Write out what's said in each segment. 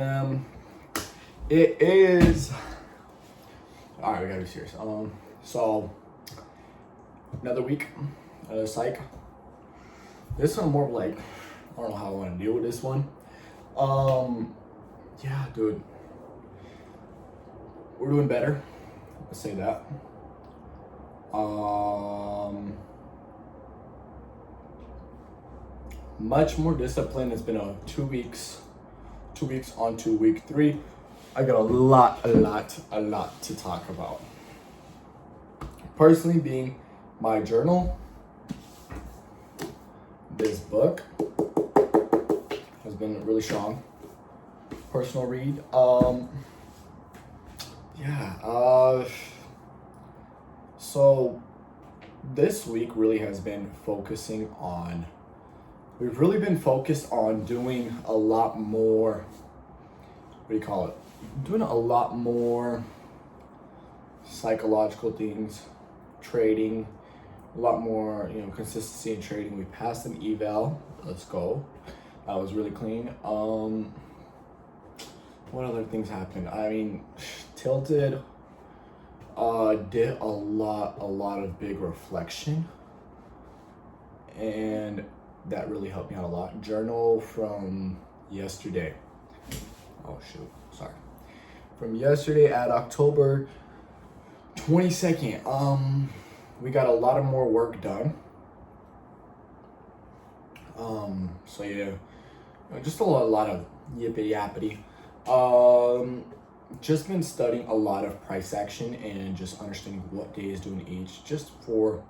Um, it is. All right, we gotta be serious. So another week, psych. This one more like I don't know how I want to deal with this one. Yeah, dude, we're doing better. Let's say that. Much more discipline. It's been a 2 weeks. 2 weeks on to week 3. I got a lot to talk about. Personally, being my journal, this book has been really strong. Personal read. So this week really has been focusing on. We've really been focused on doing a lot more. What do you call it? Doing a lot more psychological things, trading, a lot more, consistency in trading. We passed an eval. Let's go. That was really clean. What other things happened? I mean, Tilted did a lot of big reflection, and that really helped me out a lot. Journal from yesterday. Oh shoot, sorry. From yesterday at October 22nd. We got a lot of more work done. So yeah, just a lot of yippity yappity. Just been studying a lot of price action and just understanding what day is doing each, just for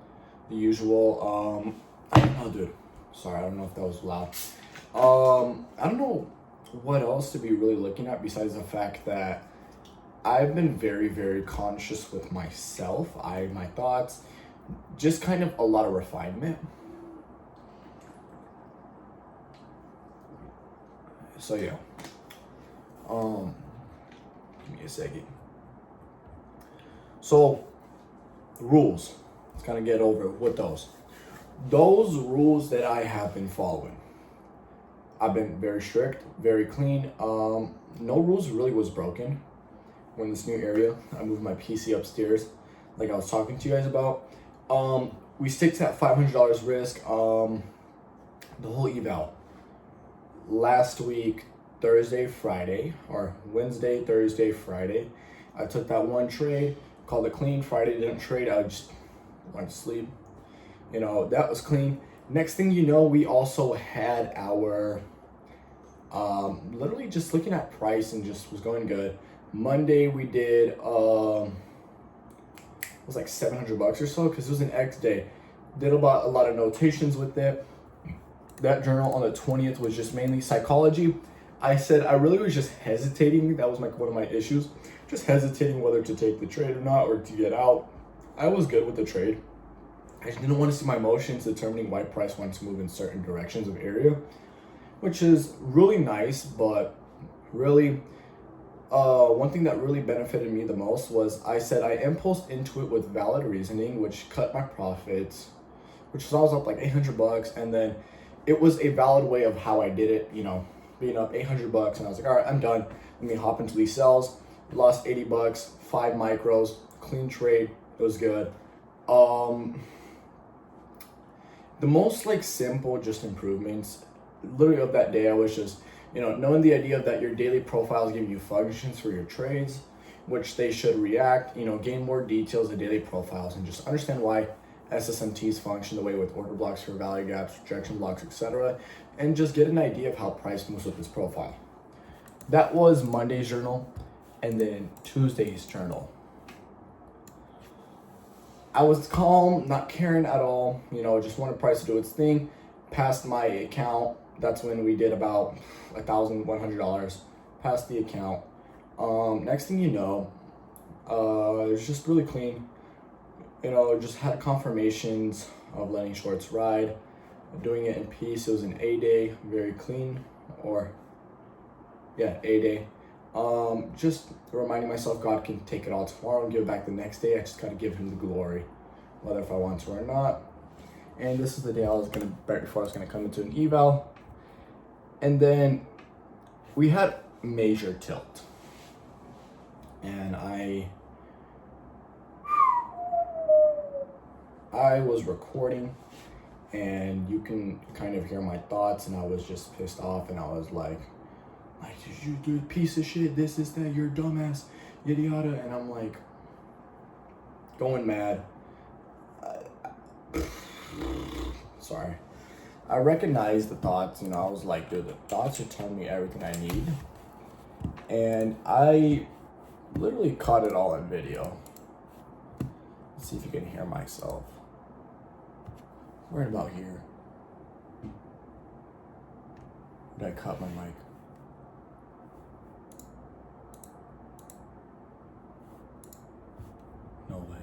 the usual. I don't know, dude. Sorry, I don't know if that was loud. I don't know what else to be really looking at besides the fact that I've been very conscious with myself. My thoughts, just kind of a lot of refinement. So yeah. Give me a second. So rules. Let's kind of get over with those. Those rules that I have been following. I've been very strict, very clean. No rules really was broken. When this new area, I moved my PC upstairs, like I was talking to you guys about. We stick to that $500 risk. The whole eval. Last week, Thursday, Friday, or Wednesday, Thursday, Friday, I took that one trade, called it clean. Friday didn't trade. I just went to sleep. That was clean. Next thing you know, we also had our literally just looking at price and just was going good. Monday we did it was like $700 or so because it was an X day. Did about a lot of notations with it. That journal on the 20th was just mainly psychology. I said I really was just hesitating. That was like one of my issues. Just hesitating whether to take the trade or not, or to get out. I was good with the trade. I just didn't want to see my emotions determining why price wants to move in certain directions of area, which is really nice, but really, one thing that really benefited me the most was I said I impulsed into it with valid reasoning, which cut my profits, which was always up like $800, and then it was a valid way of how I did it, being up $800, and I was like, all right, I'm done. Let me hop into these sells. Lost $80, 5 micros, clean trade. It was good. The most simple just improvements literally of that day, I was just knowing the idea that your daily profiles give you functions for your trades, which they should react, gain more details of daily profiles, and just understand why SSMTs function the way with order blocks for value gaps, rejection blocks, etc., and just get an idea of how price moves with this profile. That was Monday's journal, and then Tuesday's journal. I was calm, not caring at all, just wanted price to do its thing. Passed my account. That's when we did about $1,100. Passed the account. Next thing you know, it was just really clean. Just had confirmations of letting shorts ride, doing it in peace. It was an A day, very clean, A day. Just reminding myself God can take it all tomorrow and give it back the next day. I just gotta give him the glory, whether if I want to or not. And this is the day right before I was gonna come into an eval. And then we had major tilt. And I was recording, and you can kind of hear my thoughts, and I was just pissed off, and I was like, you do a piece of shit, this is that, you're a dumbass, yada yada, and I'm like, going mad. Sorry. I recognized the thoughts, I was like, dude, the thoughts are telling me everything I need. And I literally caught it all in video. Let's see if you can hear myself. Right about here. Did I cut my mic? No way.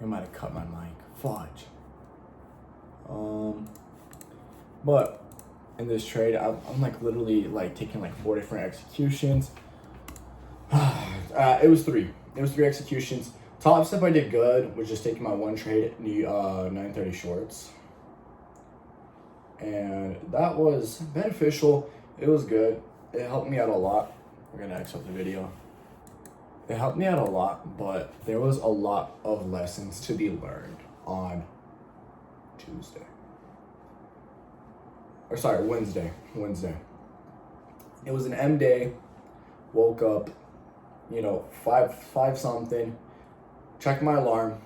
I might have cut my mic. Fudge. But in this trade, I'm like literally like taking like 4 different executions. It was three executions. Top step I did good, was just taking my one trade, the 930 shorts. And that was beneficial. It was good. It helped me out a lot. We're gonna X up the video. It helped me out a lot, but there was a lot of lessons to be learned on Tuesday. Or sorry, Wednesday. It was an M day. Woke up, 5 something. Checked my alarm.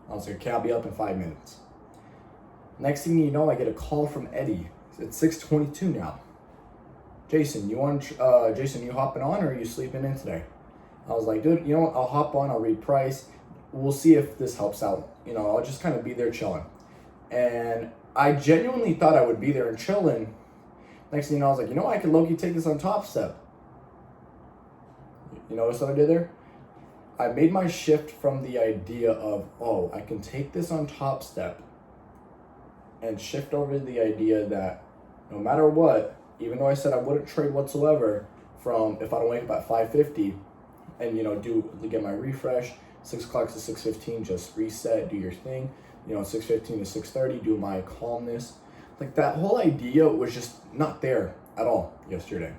I was like, okay, I'll be up in 5 minutes. Next thing you know, I get a call from Eddie. It's 6:22 now. Jason, you hopping on, or are you sleeping in today? I was like, dude, you know what? I'll hop on. I'll read price. We'll see if this helps out. I'll just kind of be there chilling. And I genuinely thought I would be there and chilling. Next thing you know, I was like, I could low-key take this on Top Step. You notice what I did there? I made my shift from the idea of, I can take this on Top Step, and shift over to the idea that no matter what, even though I said I wouldn't trade whatsoever, from if I don't wake up at 5:50 and get my refresh, 6 o'clock to 6:15, just reset, do your thing, 6:15 to 6:30, do my calmness. Like, that whole idea was just not there at all yesterday.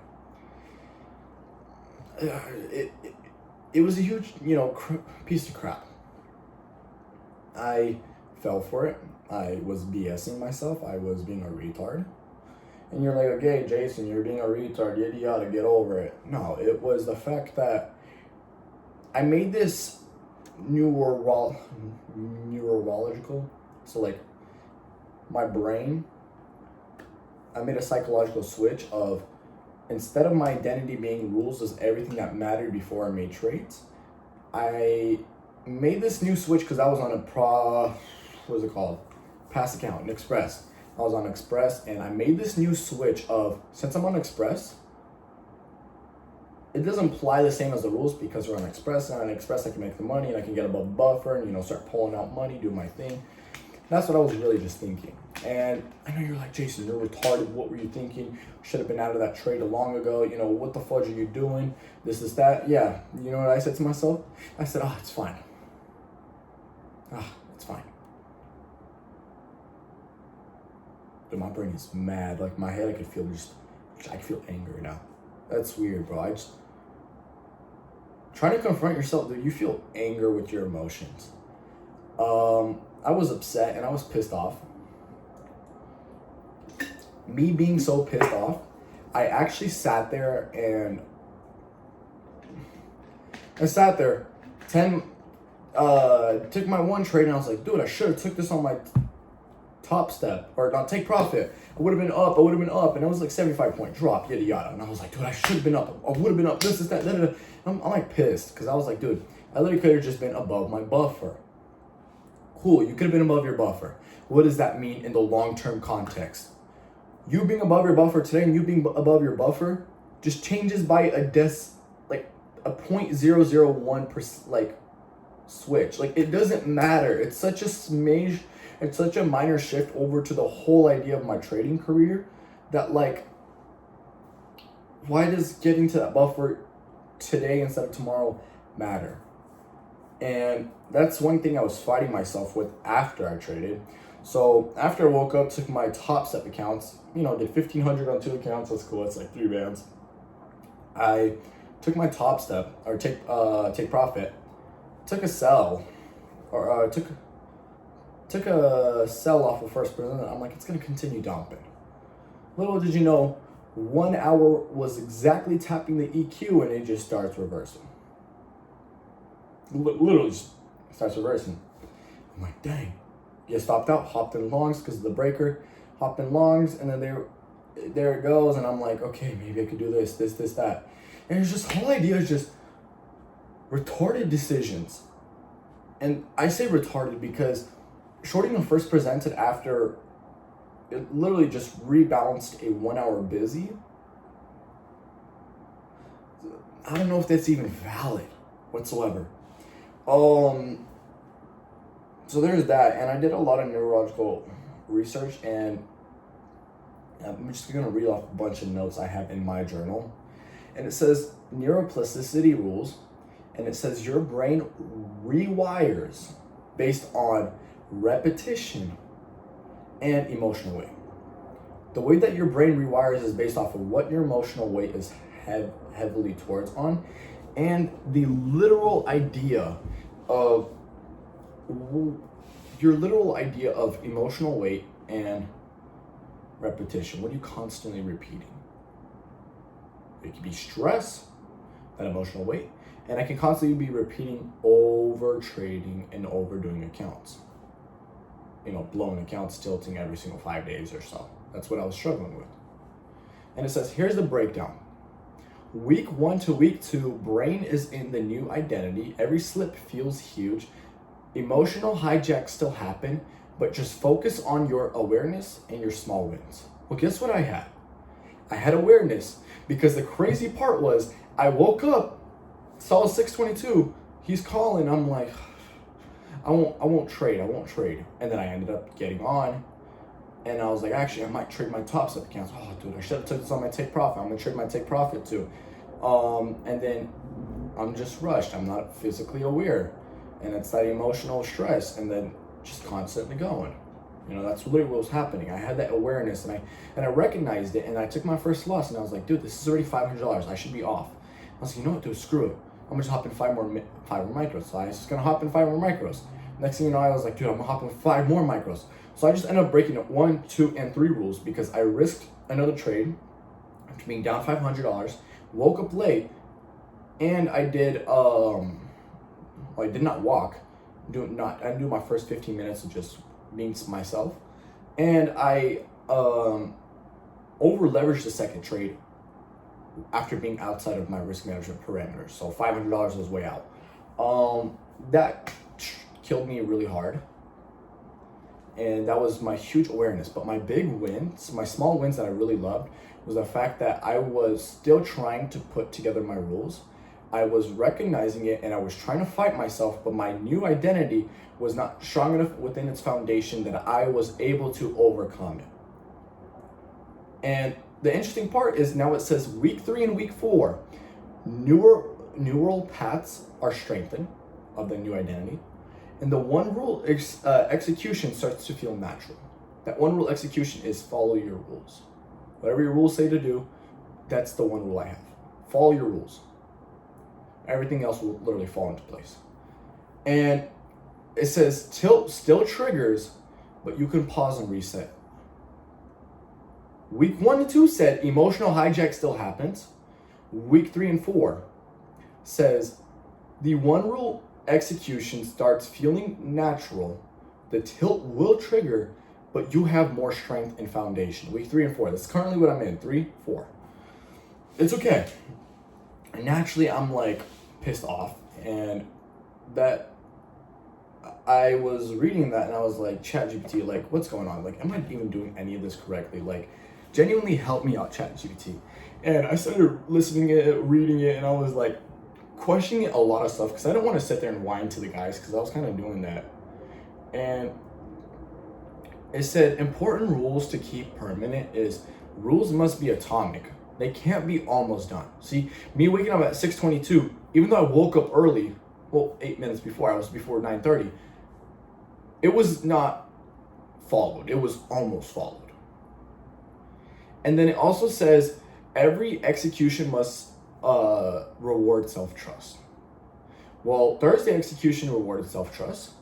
It was a huge, piece of crap. I fell for it. I was BSing myself. I was being a retard. And you're like, okay, Jason, you're being a retard. You gotta get over it. No, it was the fact that I made this neurological. So, like, my brain, I made a psychological switch of, instead of my identity being rules is everything that mattered before I made trades, I made this new switch because I was on a Pass account, an Express. I was on Express, and I made this new switch of, since I'm on Express, it doesn't apply the same as the rules because we're on Express, and on Express I can make the money, and I can get above buffer, and start pulling out money, do my thing. That's what I was really just thinking. And I know you're like, Jason, you're retarded. What were you thinking? Should have been out of that trade a long ago. What the fudge are you doing? This is that. Yeah. You know what I said to myself? I said, it's fine. It's fine. Dude, my brain is mad. Like, my head, I could feel anger now. That's weird, bro. Trying to confront yourself, dude, you feel anger with your emotions. I was upset and I was pissed off. Me being so pissed off, I actually sat there and took my one trade, and I was like, dude, I should have took this on my Top Step, or not take profit. I would have been up, and it was like 75-point drop, yada yada. And I was like, dude, I should have been up. I would have been up. This is that. Da, da, da. I'm like pissed because I was like, dude, I literally could have just been above my buffer. Cool, you could have been above your buffer. What does that mean in the long-term context? You being above your buffer today and you being above your buffer just changes by a 0.001% like switch. Like, it doesn't matter. It's such a smidge. It's such a minor shift over to the whole idea of my trading career that, like, why does getting to that buffer today instead of tomorrow matter? And that's one thing I was fighting myself with after I traded. So after I woke up, took my top step accounts, did 1,500 on 2 accounts. That's cool. That's like 3 bands. I took my top step or take profit, took a sell, or took a sell off of first person. I'm like, it's gonna continue dumping. Little did you know, 1 hour was exactly tapping the EQ and it just starts reversing. Literally just starts reversing. I'm like, dang. Get stopped out, hopped in longs because of the breaker, hopped in longs, and then there it goes. And I'm like, okay, maybe I could do this, that. And it's just, whole idea is just retarded decisions. And I say retarded because shorting the first presented after it literally just rebalanced a 1 hour busy. I don't know if that's even valid whatsoever. So there's that, and I did a lot of neurological research, and I'm just gonna read off a bunch of notes I have in my journal. And it says neuroplasticity rules, and it says your brain rewires based on repetition and emotional weight. The way that your brain rewires is based off of what your emotional weight is heavily towards on, and the literal idea of emotional weight and repetition. What are you constantly repeating? It could be stress, that emotional weight, and I can constantly be repeating over trading and overdoing accounts. Blowing accounts, tilting every single 5 days or so. That's what I was struggling with. And it says, here's the breakdown. Week 1 to week 2, brain is in the new identity. Every slip feels huge. Emotional hijacks still happen, but just focus on your awareness and your small wins. Well, guess what I had? I had awareness, because the crazy part was I woke up, saw 622, he's calling, I'm like, I won't trade. And then I ended up getting on, and I was like, actually, I might trade my top step accounts. Oh, dude, I should have took this on my take profit. I'm gonna trade my take profit too. And then I'm just rushed. I'm not physically aware. And it's that emotional stress, and then just constantly going. That's literally what was happening. I had that awareness, and I recognized it, and I took my first loss, and I was like, dude, this is already $500. I should be off. I was like, you know what, dude, screw it. I'm gonna just hop in five more micros. So I was just gonna hop in 5 more micros. Next thing you know, I was like, dude, I'm gonna hop in 5 more micros. So I just ended up breaking up 1, 2, and 3 rules because I risked another trade after being down $500, woke up late, and I did I did not walk. I didn't do my first 15 minutes of just being myself. And I over leveraged the second trade after being outside of my risk management parameters. So $500 was way out. That killed me really hard. And that was my huge awareness. But my big wins, my small wins that I really loved, was the fact that I was still trying to put together my rules. I was recognizing it, and I was trying to fight myself, but my new identity was not strong enough within its foundation that I was able to overcome it. And the interesting part is now it says week 3 and week 4, neural paths are strengthened of the new identity, and the one rule execution starts to feel natural. That one rule execution is follow your rules. Whatever your rules say to do, that's the one rule I have. Follow your rules. Everything else will literally fall into place. And it says tilt still triggers, but you can pause and reset. Week 1 and 2 said emotional hijack still happens. Week 3 and 4 says the one rule execution starts feeling natural. The tilt will trigger, but you have more strength and foundation. Week 3 and 4. That's currently what I'm in. 3, 4. It's okay. And naturally, I'm like pissed off, and that I was reading that, and I was like, ChatGPT, like, what's going on? Like, am I even doing any of this correctly? Like, genuinely help me out, ChatGPT. And I started listening to it, reading it, and I was like questioning a lot of stuff because I didn't want to sit there and whine to the guys because I was kind of doing that. And it said important rules to keep permanent is rules must be atomic. They can't be almost done. See, me waking up at 6:22, even though I woke up early, well, 8 minutes before. I was before 9:30. It was not followed. It was almost followed. And then it also says every execution must reward self-trust. Well, Thursday execution rewarded self-trust,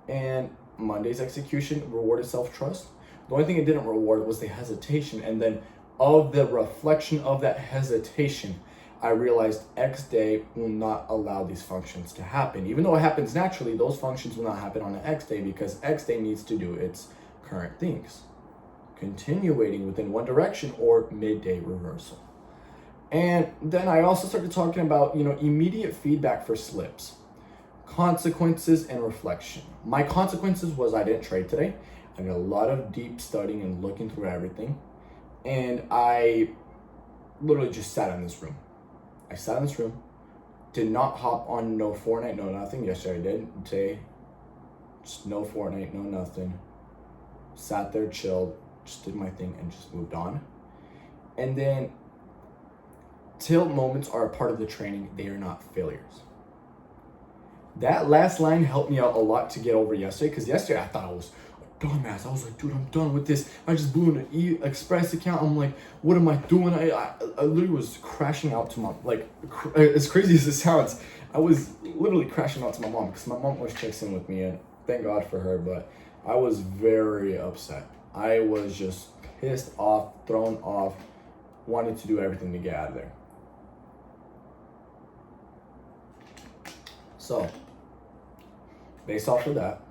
and Monday's execution rewarded self-trust. The only thing it didn't reward was the hesitation. And then of the reflection of that hesitation, I realized X day will not allow these functions to happen. Even though it happens naturally, those functions will not happen on an X day because X day needs to do its current things, continuating within one direction or midday reversal. And then I also started talking about, immediate feedback for slips, consequences, and reflection. My consequences was I didn't trade today. I did a lot of deep studying and looking through everything. And I literally just sat in this room. Did not hop on no Fortnite, no nothing. Yesterday I did. Today, just no Fortnite, no nothing. Sat there, chilled, just did my thing and just moved on. And then tilt moments are a part of the training. They are not failures. That last line helped me out a lot to get over yesterday, because yesterday I thought I was a dumbass. I was like, dude, I'm done with this. I just blew an Express account. I'm like, what am I doing? I literally was crashing out to as crazy as it sounds, I was literally crashing out to my mom, because my mom always checks in with me, and thank God for her, but I was very upset. I was just pissed off, thrown off, wanted to do everything to get out of there. So, based off of that,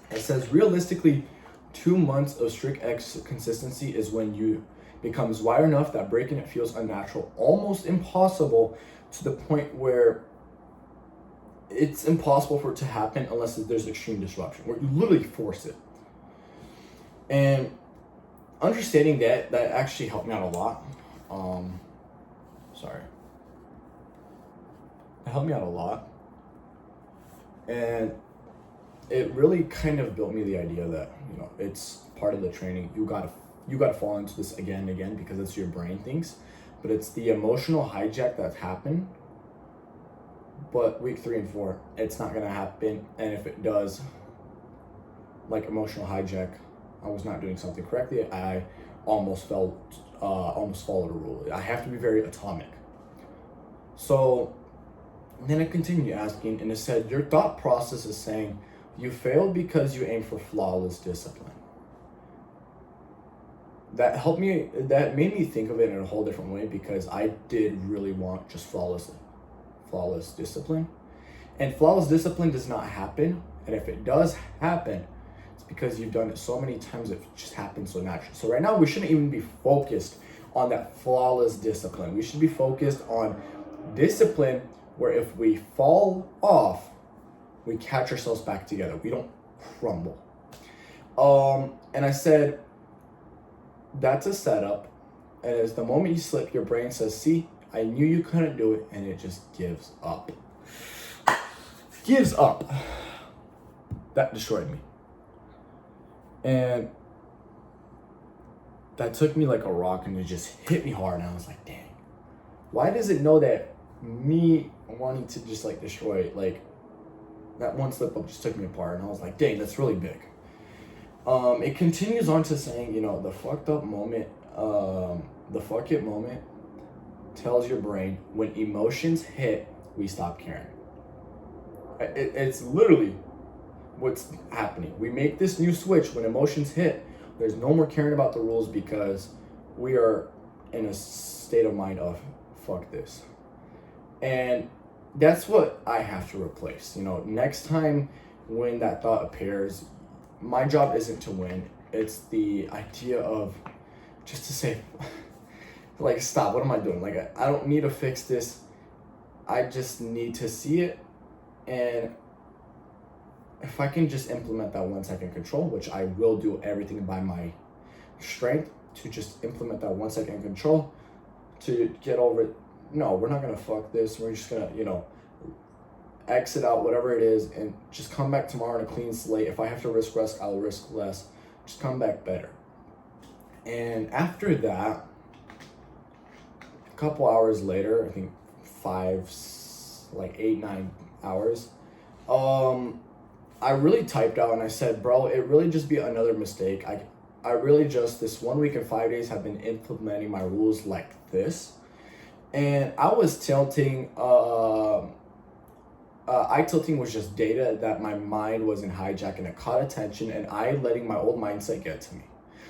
it says realistically, 2 months of strict consistency is when you becomes wire enough that breaking it feels unnatural, almost impossible, to the point where it's impossible for it to happen unless there's extreme disruption, where you literally force it. And understanding that actually helped me out a lot. It helped me out a lot. And it really kind of built me the idea that, it's part of the training. You gotta fall into this again and again, because it's your brain thinks, but it's the emotional hijack that's happened. But week 3 and 4, it's not gonna happen. And if it does, like emotional hijack, I was not doing something correctly. I almost followed a rule. I have to be very atomic. So then I continued asking, and it said, your thought process is saying you failed because you aim for flawless discipline. That made me think of it in a whole different way, because I did really want just flawless discipline. And flawless discipline does not happen. And if it does happen, it's because you've done it so many times, it just happens so naturally. So right now we shouldn't even be focused on that flawless discipline. We should be focused on discipline where if we fall off, we catch ourselves back together. We don't crumble. And I said, that's a setup. And as the moment you slip, your brain says, see, I knew you couldn't do it. And it just gives up. Gives up. That destroyed me. And that took me like a rock, and it just hit me hard. And I was like, dang, why does it know that me wanting to just like destroy it, like that one slip up just took me apart? And I was like, dang, that's really big. It continues on to saying, the fucked up moment, the fuck it moment tells your brain when emotions hit, we stop caring. It's literally what's happening. We make this new switch when emotions hit. There's no more caring about the rules, because we are in a state of mind of fuck this. And that's what I have to replace. Next time when that thought appears, my job isn't to win. It's the idea of just to say, like, stop, what am I doing? Like, I don't need to fix this. I just need to see it. And if I can just implement that 1 second control, which I will do everything by my strength to just implement that 1 second control to get over it. No, we're not gonna fuck this. We're just gonna, exit out whatever it is and just come back tomorrow in a clean slate. If I have to risk less, I'll risk less. Just come back better. And after that, a couple hours later, I think 8, 9 hours. I really typed out and I said, bro, it really just be another mistake. I really just, this 1 week and 5 days have been implementing my rules like this. And I was tilting, eye tilting was just data that my mind was in hijack and it caught attention and I letting my old mindset get to me.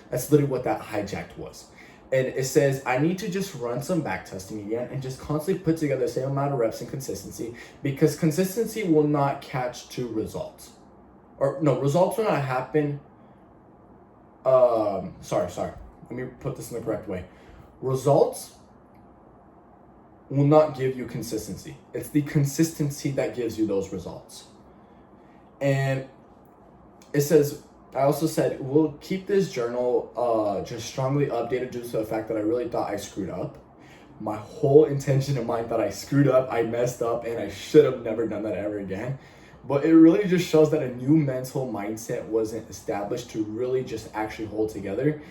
That's literally what that hijacked was. And it says, I need to just run some back testing again and just constantly put together the same amount of reps and consistency, because consistency will not catch to results. Or no, results will not happen. Sorry. Let me put this in the correct way. Results will not give you consistency. It's the consistency that gives you those results. And it says, I also said, we'll keep this journal just strongly updated due to the fact that I really thought I screwed up. My whole intention in mind that I screwed up, I messed up, and I should have never done that ever again. But it really just shows that a new mental mindset wasn't established to really just actually hold together.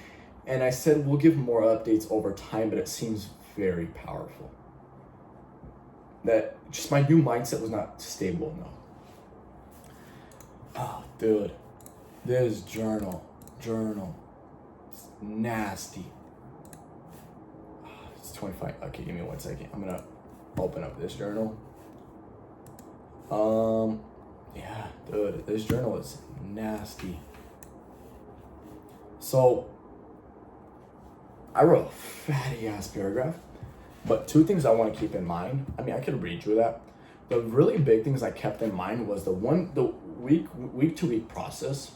And I said, we'll give more updates over time, but it seems very powerful. That just my new mindset was not stable enough. Oh, dude. This journal, it's nasty. It's 25. Okay, give me 1 second. I'm gonna open up this journal. Yeah, dude, this journal is nasty. So, I wrote a fatty ass paragraph, but 2 things I want to keep in mind. I mean, I could read through that. The really big things I kept in mind was the week to week process.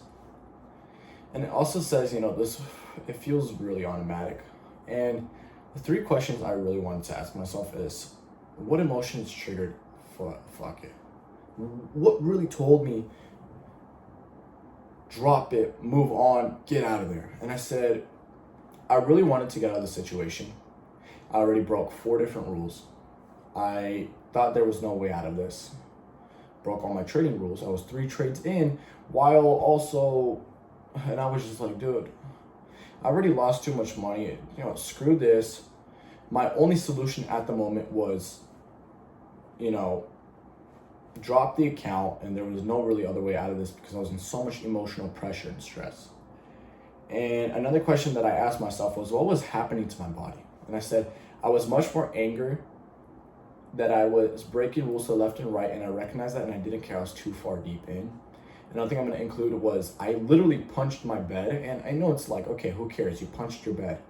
And it also says, it feels really automatic. And the 3 questions I really wanted to ask myself is, what emotions triggered fuck it? What really told me, drop it, move on, get out of there? And I said, I really wanted to get out of the situation. I already broke 4 different rules. I thought there was no way out of this. Broke all my trading rules. I was 3 trades in, while also, and I was just like, dude, I already lost too much money. Screw this. My only solution at the moment was, drop the account, and there was no really other way out of this because I was in so much emotional pressure and stress. And another question that I asked myself was, what was happening to my body? And I said, I was much more angry that I was breaking rules to the left and right, and I recognized that, and I didn't care. I was too far deep in. Another thing I'm going to include was I literally punched my bed, and I know it's like, okay, who cares? You punched your bed.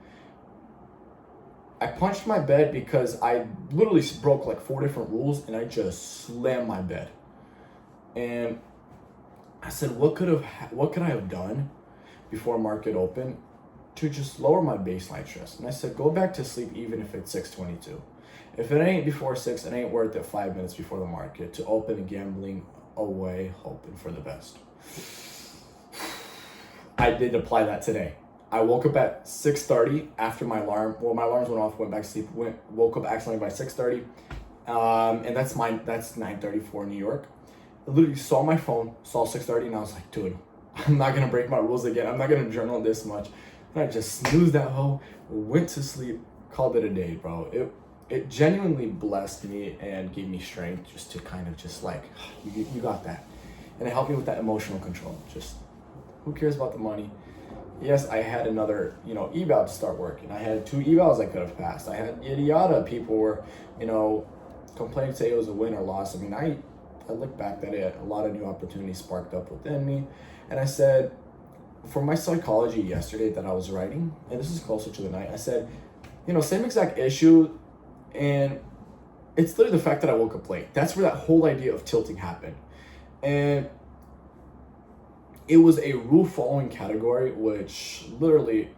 I punched my bed because I literally broke like 4 different rules, and I just slammed my bed. And I said, what could I have done before market open to just lower my baseline stress? And I said, go back to sleep even if it's 6:22. If it ain't before 6, it ain't worth it 5 minutes before the market to open gambling away, hoping for the best. I did apply that today. I woke up at 6:30 after my alarm. Well, my alarms went off, went back to sleep, woke up accidentally by 6:30. And that's 9:34 in New York. I literally saw my phone, saw 6:30, and I was like, dude, I'm not gonna break my rules again. I'm not gonna journal this much. And I just snoozed that hoe, went to sleep, called it a day, bro. It genuinely blessed me and gave me strength just to kind of just like, you got that. And it helped me with that emotional control. Just, who cares about the money? Yes, I had another, eval to start working. I had 2 evals I could have passed. I had yada yada. People were, complaining, say it was a win or loss. I mean, I look back at it, a lot of new opportunities sparked up within me. And I said, for my psychology yesterday that I was writing, and this is closer to the night, I said, same exact issue. And it's literally the fact that I woke up late. That's where that whole idea of tilting happened. And it was a rule following category, which literally,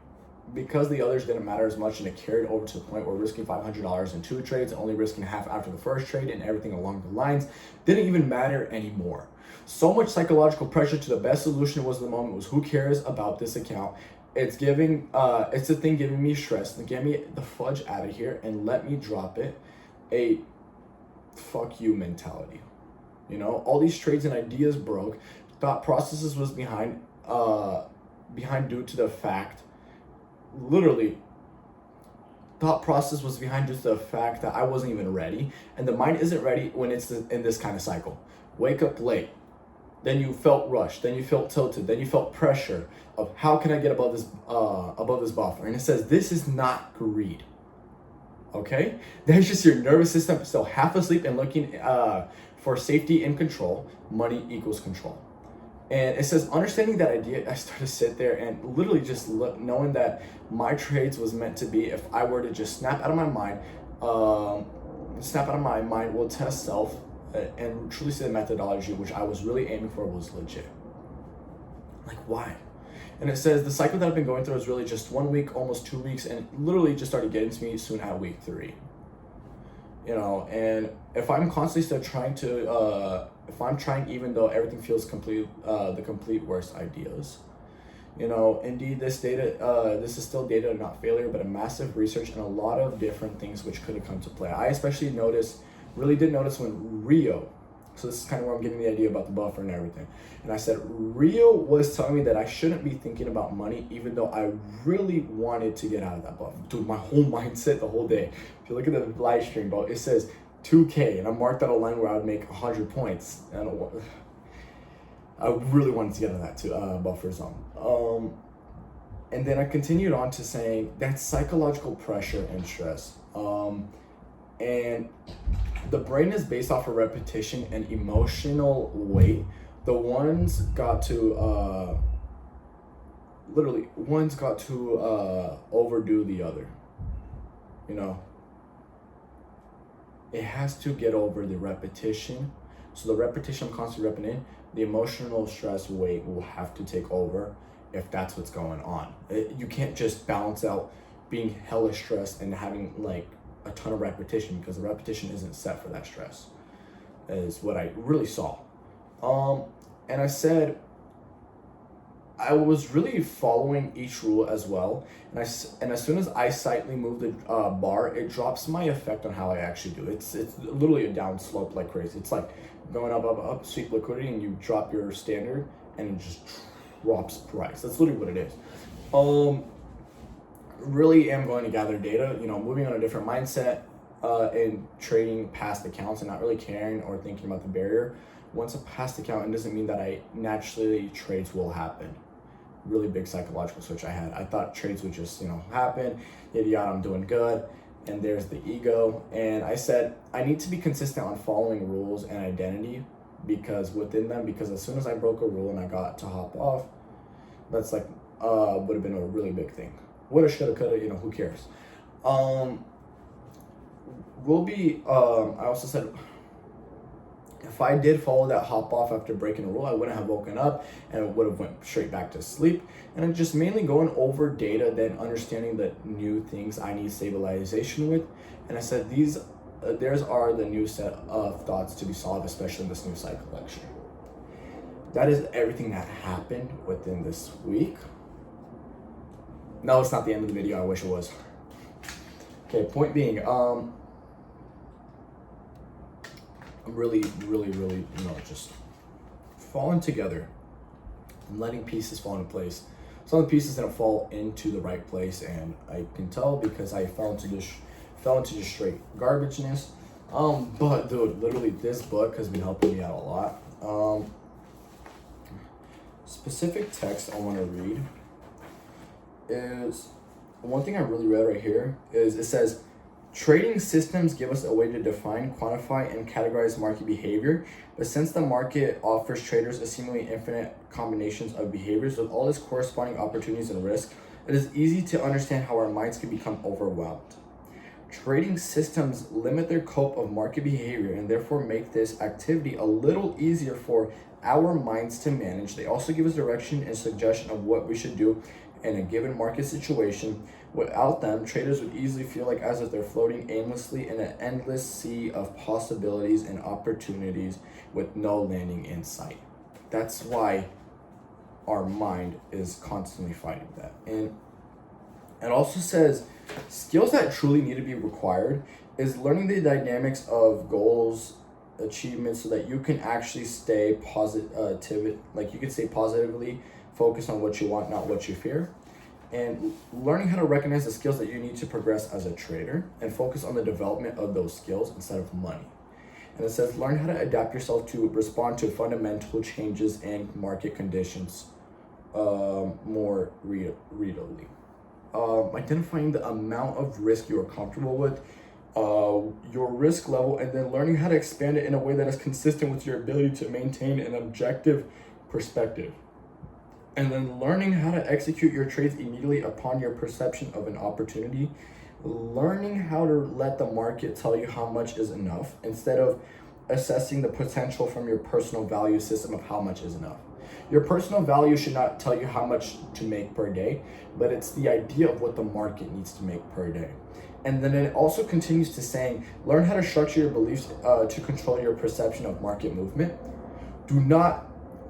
because the others didn't matter as much and it carried over to the point where risking $500 in 2 trades, only risking half after the first trade, and everything along the lines didn't even matter anymore. So much psychological pressure to the best solution was the moment was, who cares about this account? It's it's the thing giving me stress. Get me the fudge out of here and let me drop it. A fuck you mentality. All these trades and ideas broke. Thought processes was behind due to the fact, literally, thought process was behind due to the fact that I wasn't even ready. And the mind isn't ready when it's in this kind of cycle. wake up late, then you felt rushed, then you felt tilted, then you felt pressure of how can I get above this buffer. And it says this is not greed. Okay, that's just your nervous system still half asleep and looking for safety and control. Money equals control. And it says, understanding that idea, I started to sit there and literally just look, knowing that my trades was meant to be, if I were to just snap out of my mind, will test self, and truly see the methodology, which I was really aiming for, was legit. Like, why? And it says the cycle that I've been going through is really just 1 week, almost 2 weeks, and literally just started getting to me soon at week 3. And if I'm constantly still trying to, if I'm trying, even though everything feels the complete worst ideas, indeed this is still data, not failure, but a massive research and a lot of different things which could have come to play. I especially really did notice when Rio, so this is kind of where I'm getting the idea about the buffer and everything. And I said, Rio was telling me that I shouldn't be thinking about money, even though I really wanted to get out of that buffer. Dude, my whole mindset the whole day. If you look at the live stream, bro, it says 2K, and I marked out a line where I would make 100 points. And I really wanted to get out of that buffer zone. And then I continued on to saying that's psychological pressure and stress. And the brain is based off of repetition and emotional weight. The one's got to overdo the other. It has to get over the repetition. So the repetition I'm constantly repping in, the emotional stress weight will have to take over if that's what's going on. You can't just balance out being hella stressed and having like a ton of repetition, because the repetition isn't set for that stress, is what I really saw. And I said I was really following each rule as well, and as soon as I slightly move the bar, it drops my effect on how I actually do. It's literally a down slope like crazy. It's like going up, sweep liquidity, and you drop your standard, and it just drops price. That's literally what it is. Really am going to gather data, moving on a different mindset in trading past accounts and not really caring or thinking about the barrier. Once a past account, it doesn't mean that trades will happen. Really big psychological switch I had. I thought trades would just, happen, yada yada, I'm doing good, and there's the ego. And I said, I need to be consistent on following rules and identity because as soon as I broke a rule and I got to hop off, that's like, would have been a really big thing. Woulda, shoulda, coulda, who cares? I also said, if I did follow that hop off after breaking a rule, I wouldn't have woken up and it would have went straight back to sleep. And I'm just mainly going over data, then understanding the new things I need stabilization with. And I said, theirs are the new set of thoughts to be solved, especially in this new cycle lecture. That is everything that happened within this week. No, it's not the end of the video. I wish it was. Okay, point being, I'm really, just falling together. I'm letting pieces fall into place. Some of the pieces didn't fall into the right place, and I can tell because I fell into just straight garbageness. But dude, literally this book has been helping me out a lot. Specific text I want to read is one thing I really read right here is it says, trading systems give us a way to define, quantify, and categorize market behavior. But since the market offers traders a seemingly infinite combinations of behaviors with all its corresponding opportunities and risk, it is easy to understand how our minds can become overwhelmed. Trading systems limit their scope of market behavior and therefore make this activity a little easier for our minds to manage. They also give us direction and suggestion of what we should do in a given market situation. Without them, traders would easily feel like as if they're floating aimlessly in an endless sea of possibilities and opportunities with no landing in sight. That's why our mind is constantly fighting that. And it also says skills that truly need to be required is learning the dynamics of goals, achievements, so that you can actually stay positive, like you can stay positively focused on what you want, not what you fear. And learning how to recognize the skills that you need to progress as a trader and focus on the development of those skills instead of money. And it says, learn how to adapt yourself to respond to fundamental changes in market conditions more readily. Identifying the amount of risk you are comfortable with, your risk level, and then learning how to expand it in a way that is consistent with your ability to maintain an objective perspective. And then learning how to execute your trades immediately upon your perception of an opportunity. Learning how to let the market tell you how much is enough instead of assessing the potential from your personal value system of how much is enough. Your personal value should not tell you how much to make per day, but it's the idea of what the market needs to make per day. And then it also continues to saying, learn how to structure your beliefs to control your perception of market movement. Do not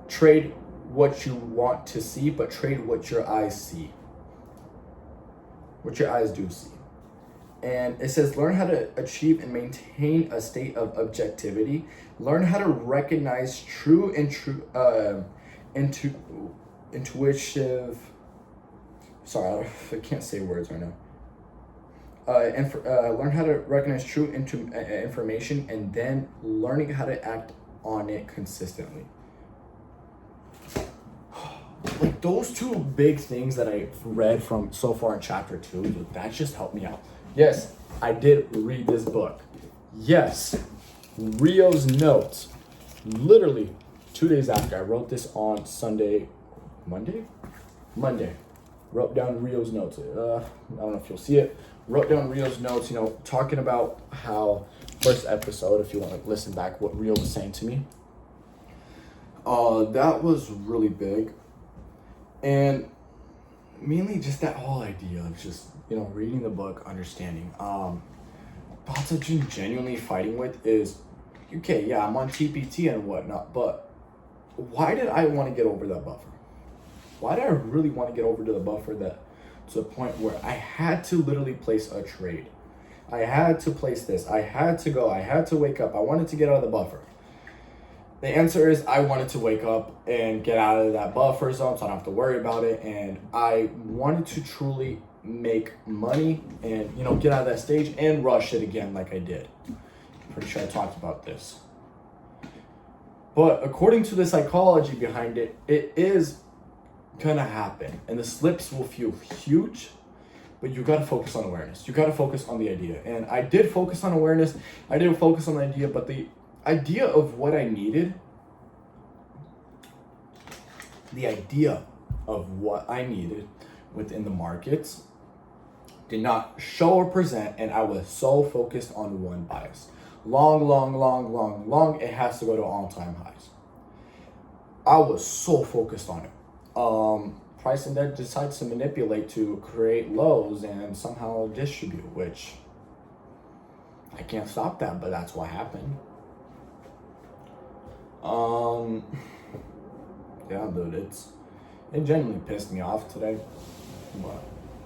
trade what you want to see, but trade what your eyes see. What your eyes do see. And it says, learn how to achieve and maintain a state of objectivity. Learn how to recognize true and intuitive. Sorry, I can't say words right now. Learn how to recognize true information, and then learning how to act on it consistently. Like those two big things that I read from so far in chapter 2, dude, that just helped me out. Yes, I did read this book. Yes, Rio's notes. Literally 2 days after I wrote this on Monday. Wrote down Rio's notes. I don't know if you'll see it. Wrote down Rio's notes, talking about how first episode, if you want to listen back, what Rio was saying to me. That was really big. And mainly just that whole idea of just, reading the book, understanding. Thoughts of genuinely fighting with is, okay, yeah, I'm on TPT and whatnot, but why did I want to get over that buffer? Why did I really want to get over to the buffer to the point where I had to literally place a trade? I had to place this. I had to go. I had to wake up. I wanted to get out of the buffer. The answer is I wanted to wake up and get out of that buffer zone so I don't have to worry about it. And I wanted to truly make money and, get out of that stage and rush it again like I did. Pretty sure I talked about this. But according to the psychology behind it, it is gonna happen. And the slips will feel huge, but you gotta focus on awareness. You gotta focus on the idea. And I did focus on awareness. I did focus on the idea, but the idea of what I needed, within the markets did not show or present, and I was so focused on one bias. Long, it has to go to all-time highs. I was so focused on it. Price index decides to manipulate to create lows and somehow distribute, which I can't stop that, but that's what happened. Yeah, dude, it genuinely pissed me off today, but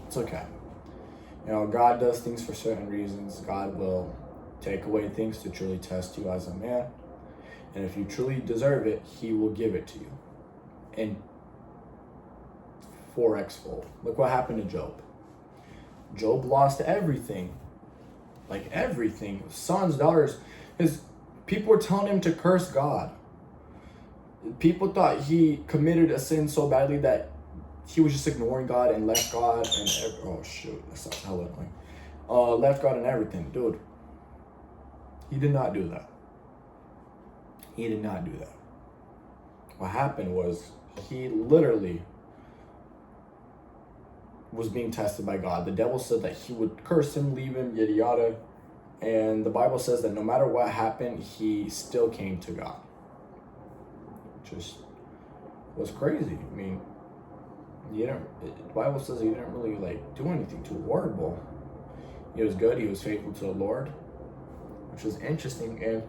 it's okay. God does things for certain reasons. God will take away things to truly test you as a man, and if you truly deserve it, He will give it to you. And 4x-fold. Look what happened to Job. Job lost everything. Like everything. Sons, daughters. His people were telling him to curse God. People thought he committed a sin so badly that he was just ignoring God and left God and oh shoot, that sounds hella annoying. Left God and everything. Dude, he did not do that. He did not do that. What happened was he literally was being tested by God. The devil said that he would curse him, leave him, yada yada. And the Bible says that no matter what happened, he still came to God. Just was crazy. I mean, the Bible says he didn't really do anything too horrible. He was good. He was faithful to the Lord, which was interesting. And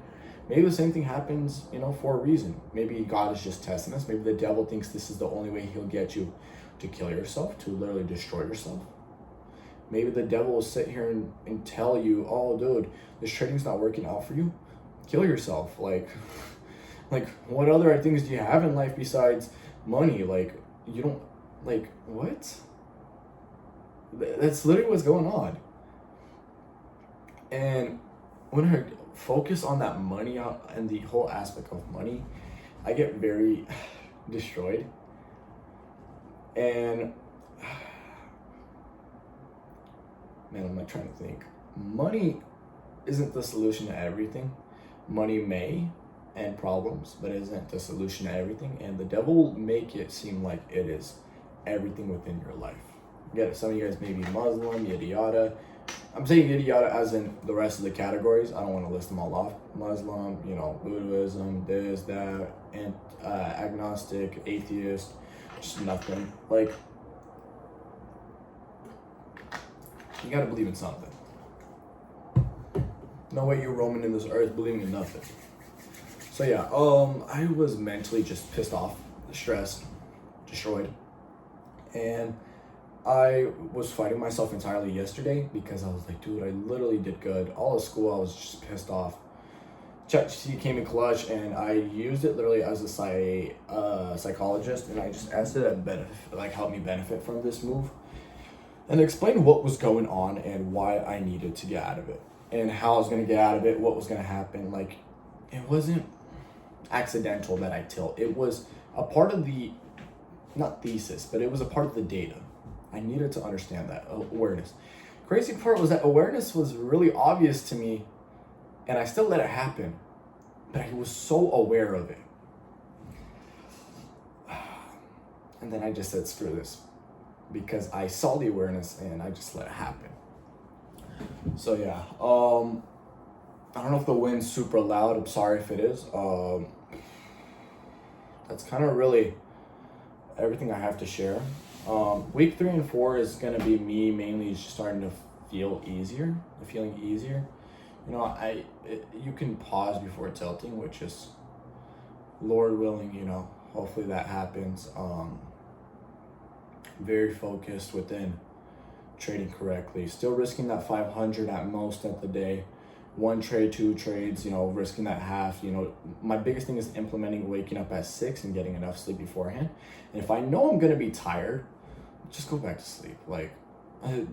maybe the same thing happens, for a reason. Maybe God is just testing us. Maybe the devil thinks this is the only way he'll get you to kill yourself, to literally destroy yourself. Maybe the devil will sit here and tell you, oh, dude, this trading's not working out for you. Kill yourself. Like, what other things do you have in life besides money? You don't, what? That's literally what's going on. And when focus on that money and the whole aspect of money, I get very destroyed. And man, I'm like trying to think. Money isn't the solution to everything. Money may end problems, but isn't the solution to everything. And the devil will make it seem like it is everything within your life. Get it? Some of you guys may be Muslim, yada yada. I'm saying yada yada as in the rest of the categories. I don't want to list them all off. Muslim, Buddhism, this, that, and agnostic, atheist, just nothing. Like, you gotta believe in something. No way you're roaming in this earth believing in nothing. So yeah, I was mentally just pissed off, stressed, destroyed, and I was fighting myself entirely yesterday because I was like, dude, I literally did good. All of school, I was just pissed off. ChatGPT came in clutch, and I used it literally as a psychologist, and I just asked it to help me benefit from this move, and explain what was going on and why I needed to get out of it, and how I was gonna get out of it, what was gonna happen. Like, it wasn't accidental that I tilt. It was a part of the, not thesis, but it was a part of the data. I needed to understand that awareness. Crazy part was that awareness was really obvious to me, and I still let it happen, but I was so aware of it. And then I just said, screw this, because I saw the awareness and I just let it happen. So yeah, I don't know if the wind's super loud. I'm sorry if it is. That's kind of really everything I have to share. Week 3 and 4 is going to be me mainly just starting to feeling easier. You can pause before tilting, which is, Lord willing, hopefully that happens. Very focused within trading correctly. Still risking that 500 at most at the day. 1 trade, 2 trades, risking that half. My biggest thing is implementing waking up at 6 and getting enough sleep beforehand. And if I know I'm going to be tired, just go back to sleep. Like,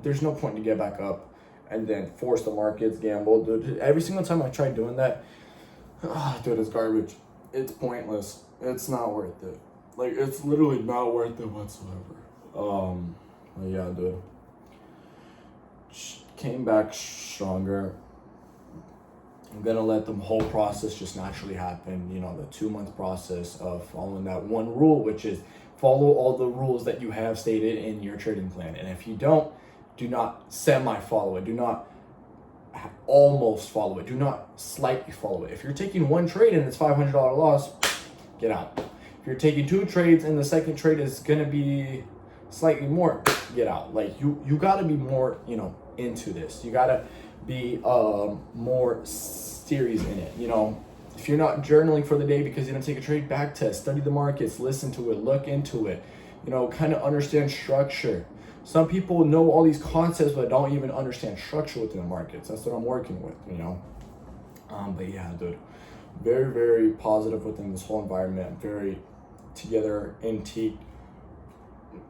there's no point to get back up and then force the markets, gamble. Dude, every single time I try doing that, dude, it's garbage. It's pointless. It's not worth it. Like, it's literally not worth it whatsoever. But yeah, dude. Came back stronger. I'm gonna let the whole process just naturally happen. The 2-month process of following that one rule, which is follow all the rules that you have stated in your trading plan. And if you don't, do not semi-follow it. Do not almost follow it. Do not slightly follow it. If you're taking 1 trade and it's $500 loss, get out. If you're taking 2 trades and the second trade is gonna be slightly more, get out. Like, you gotta be more, into this. You gotta be more serious in it. If you're not journaling for the day because you didn't take a trade, back test, study the markets, listen to it, look into it, kind of understand structure. Some people know all these concepts but don't even understand structure within the markets. That's what I'm working with, but yeah, dude, very, very positive within this whole environment, very together, antique.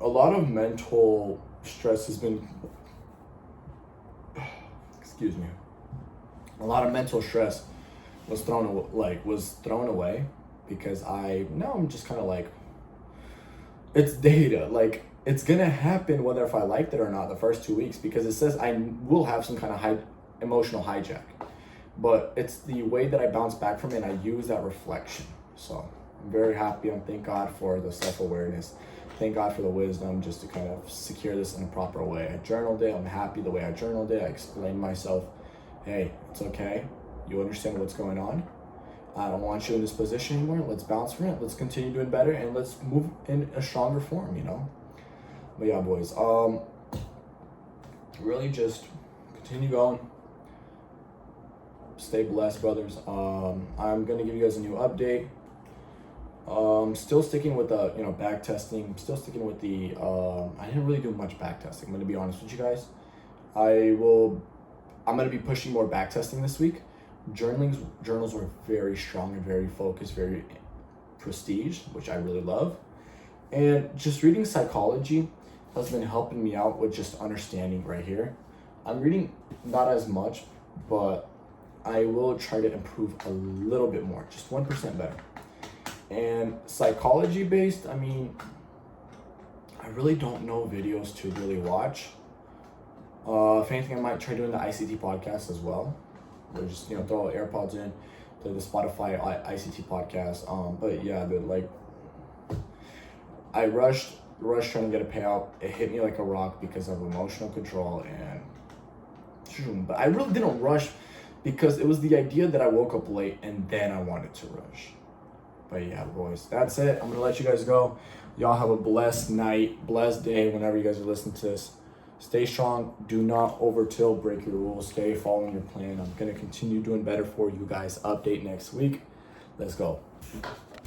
A lot of mental stress has been, a lot of mental stress was thrown away because I'm just kind of like, it's data. Like, it's gonna happen whether if I liked it or not the first 2 weeks, because it says I will have some kind of emotional hijack, but it's the way that I bounce back from it and I use that reflection. So I'm very happy, and thank God for the self-awareness. Thank God for the wisdom just to kind of secure this in a proper way. I journaled it. I'm happy the way I journaled it. I explained myself, hey, it's okay. You understand what's going on. I don't want you in this position anymore. Let's bounce from it. Let's continue doing better, and let's move in a stronger form, But yeah, boys, really just continue going. Stay blessed, brothers. I'm going to give you guys a new update. Still sticking with the, back testing. Still sticking with the, I didn't really do much back testing. I'm going to be honest with you guys. I'm going to be pushing more back testing this week. Journals were very strong and very focused, very prestige, which I really love. And just reading psychology has been helping me out with just understanding right here. I'm reading not as much, but I will try to improve a little bit more, just 1% better. And psychology based, I mean, I really don't know videos to really watch. If anything, I might try doing the ICT podcast as well. Or just, throw AirPods in to the Spotify ICT podcast. But yeah, I rushed trying to get a payout. It hit me like a rock because of emotional control, but I really didn't rush because it was the idea that I woke up late and then I wanted to rush. But yeah, boys, that's it. I'm gonna let you guys go. Y'all have a blessed night, blessed day whenever you guys are listening to this. Stay strong. Do not overtill, break your rules. Stay following your plan. I'm gonna continue doing better for you guys. Update next week. Let's go.